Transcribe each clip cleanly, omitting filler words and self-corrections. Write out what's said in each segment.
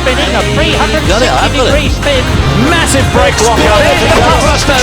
spinning a 360-degree spin. Massive brake lock up. There's the Papasto.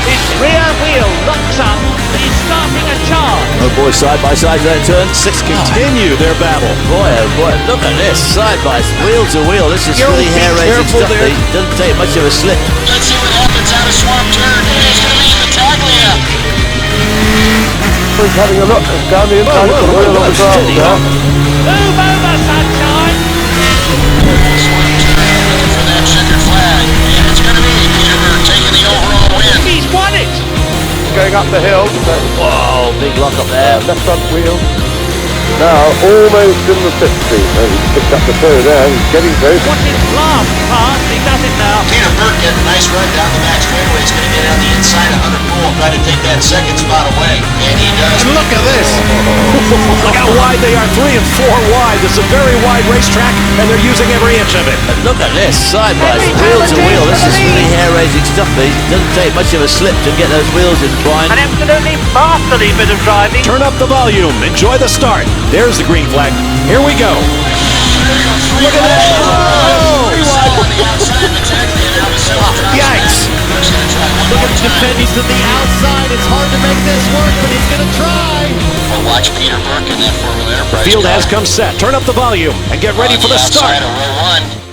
His rear wheel locks up. He's starting a charge. Oh boy, side by side there, turn 6 Continue their battle. Boy, oh boy, look at this, side by wheel to wheel. This is really hair-raising stuff. It doesn't take much of a slip. Let's see what happens out of Swamp Turn. It's going to be Battaglia. He's having a look down the inside of the wheel on the ground there. Move over, sunshine. Swamp Turn looking for that checkered flag. And it's going to be Peterborough taking the overall win. He's won it. Going up the hill. Whoa, big lock up there. Left front wheel. Now almost in the 50. He's picked up the toe there. He's getting close. What's his last pass? He does it now. Peter Burke getting a nice run down the back straightaway. He's going to get on the inside of Hunter Poole, try to take that second spot away. And he does. Look at this. Look how wide they are. 3 and 4 wide. This is a very wide racetrack, and they're using every inch of it. And look at this, side by wheel to wheel. This is really hair-raising stuff. It doesn't take much of a slip to get those wheels entwined. An absolutely masterly bit of driving. Turn up the volume. Enjoy the start. There's the green flag. Here we go. Look at that. Oh! Yikes. Look at the defending to the outside. It's hard to make this work, but he's going to try. We'll watch Peter Burke in that four-wheel Enterprise. The field has come set. Turn up the volume and get ready for the start. Outside of row 1.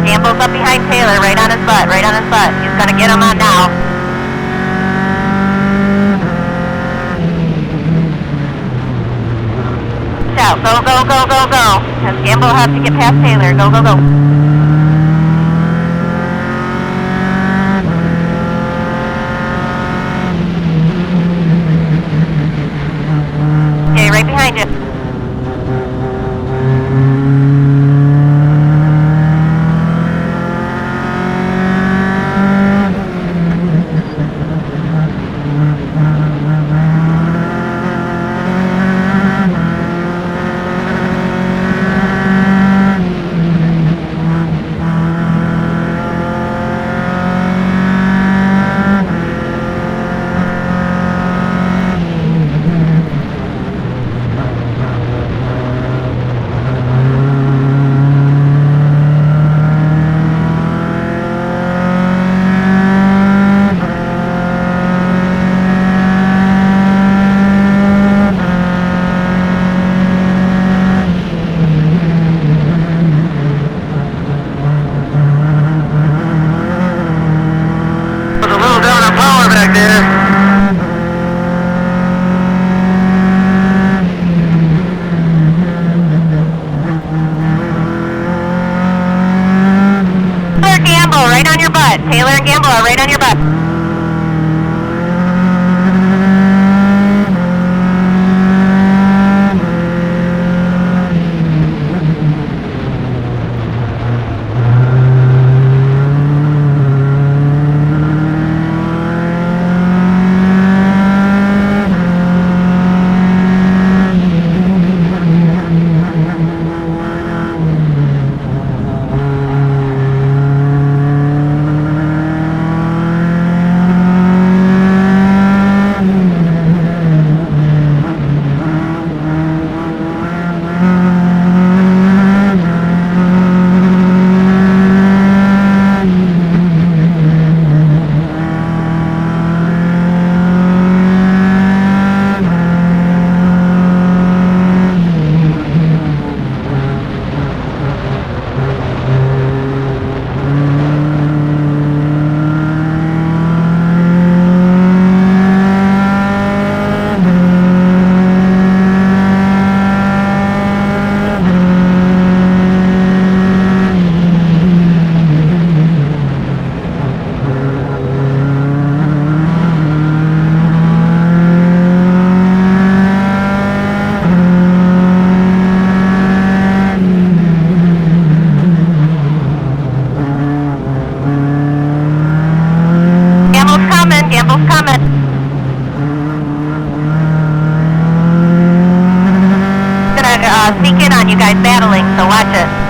Gamble's up behind Taylor, right on his butt, right on his butt. He's gonna get him on now. out. Go, go, go, go, go. Because Gamble will have to get past Taylor. Go, go, go. Okay, right behind you. Taylor and Gamble are right on your butt. Gamble's coming. Gonna sneak in on you guys battling, so watch it.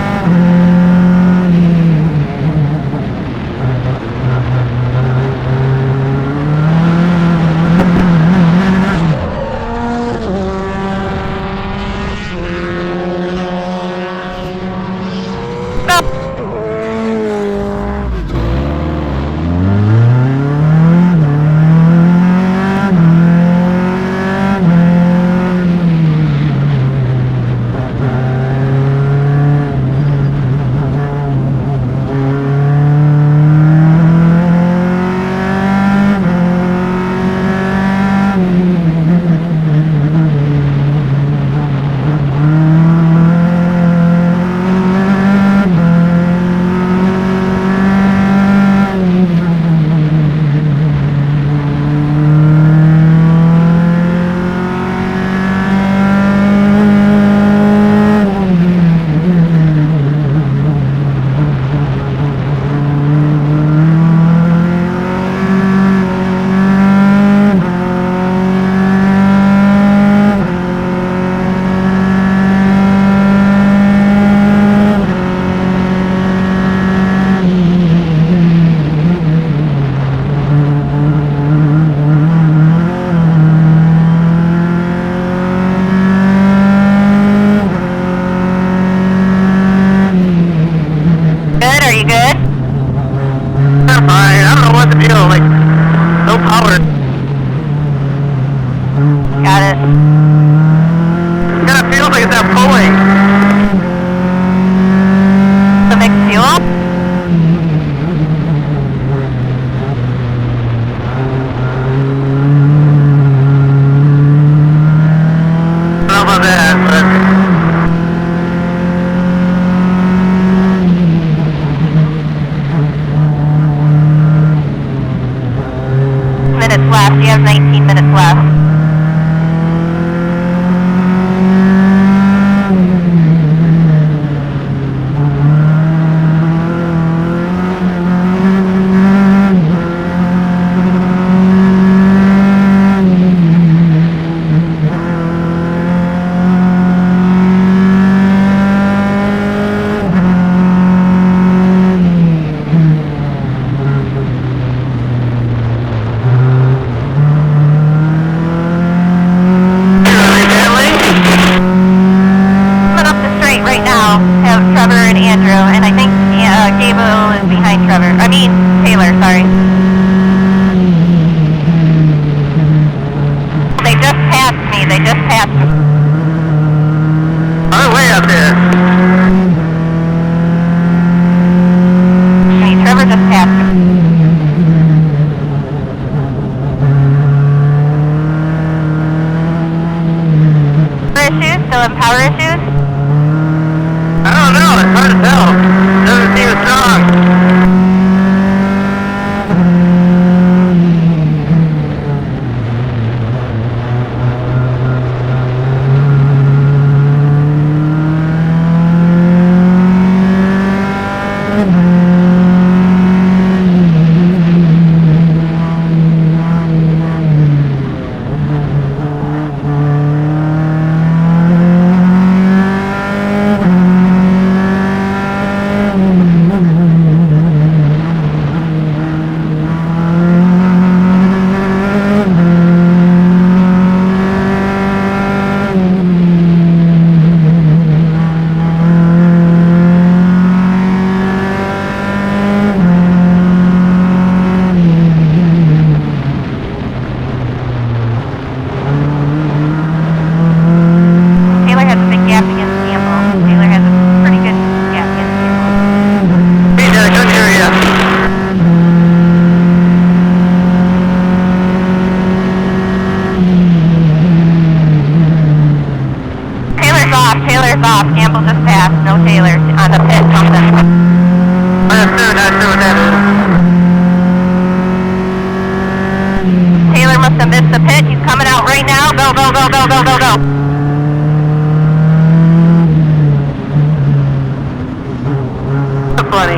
funny.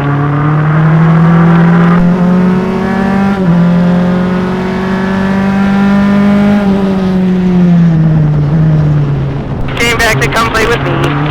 Came back to come play with me.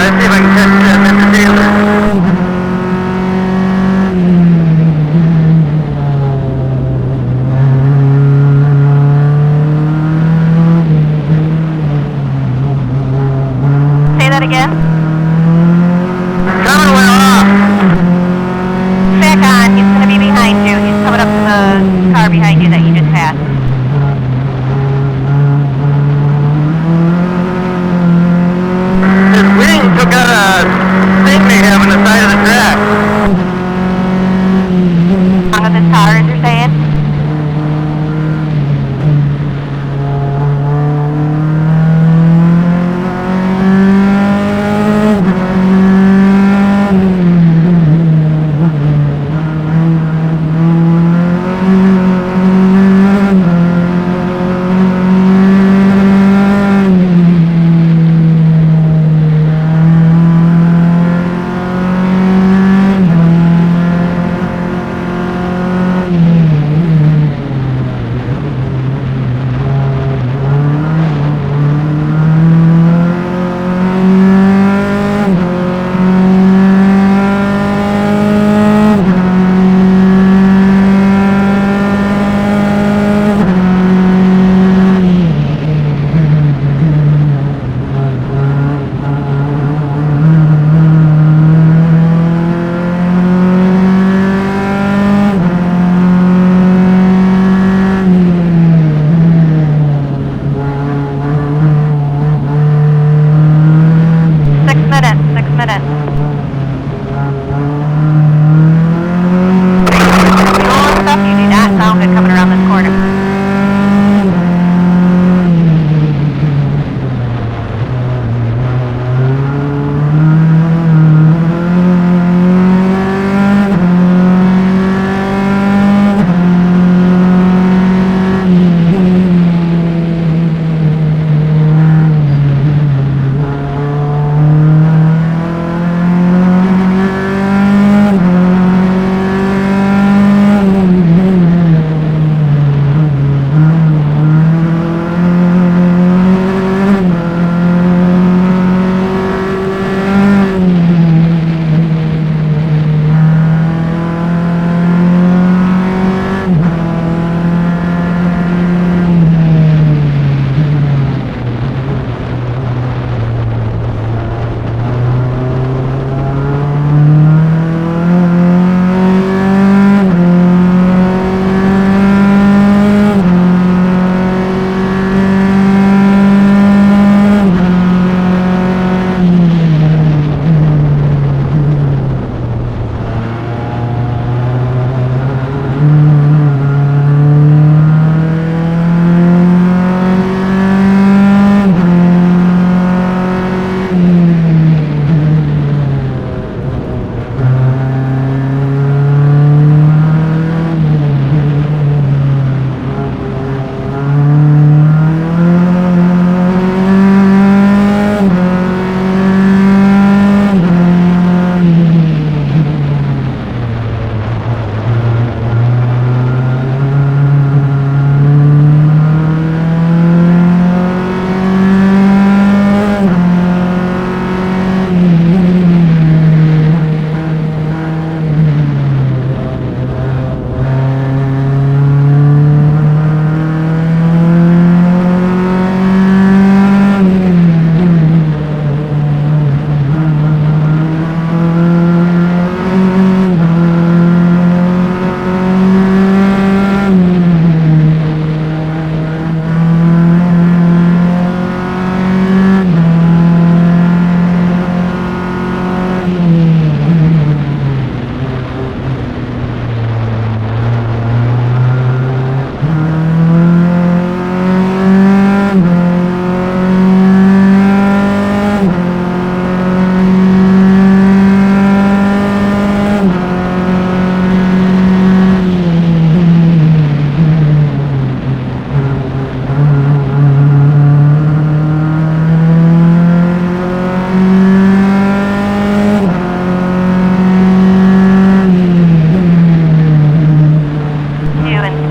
Let's see if I can catch Mr. Taylor. Say that again. Coming well off. Back on. He's going to be behind you.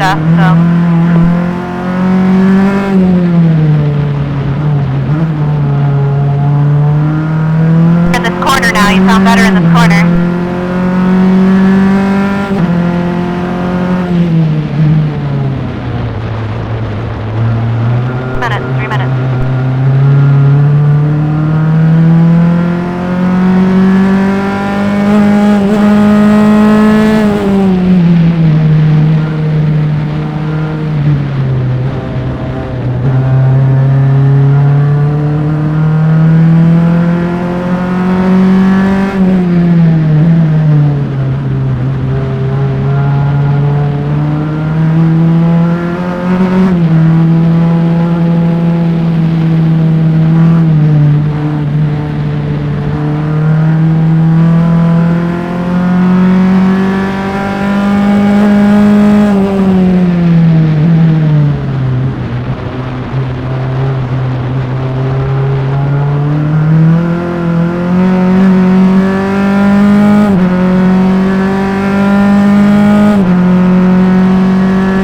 stuff, so. In this corner now, you sound better in this corner. Minutes, 3 minutes.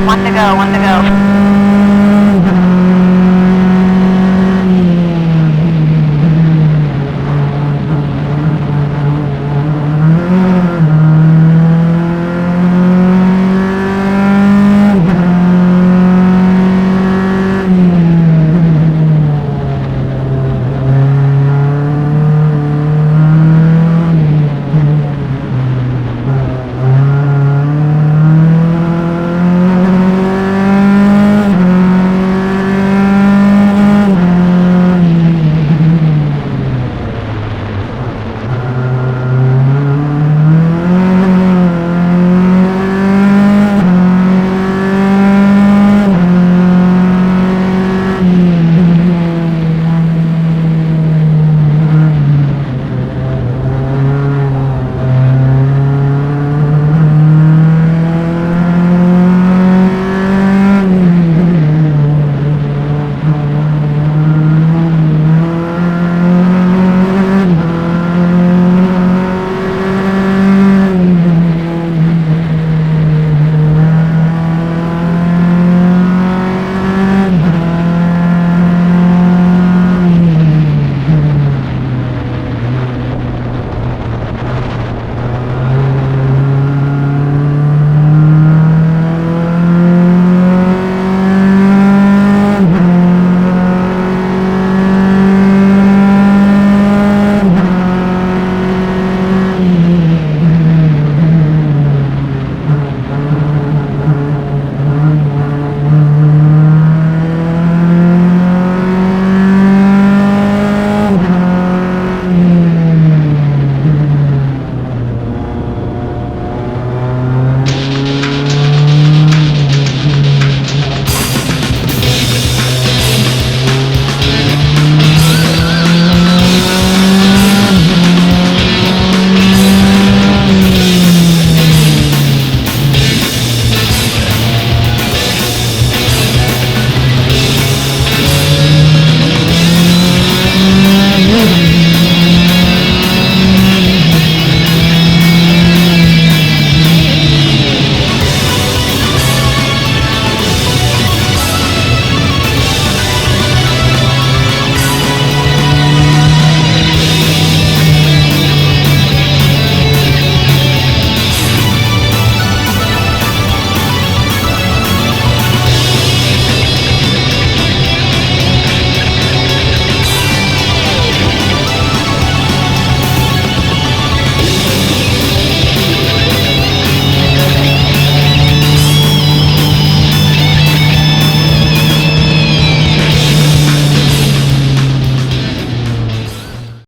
One to go, one to go.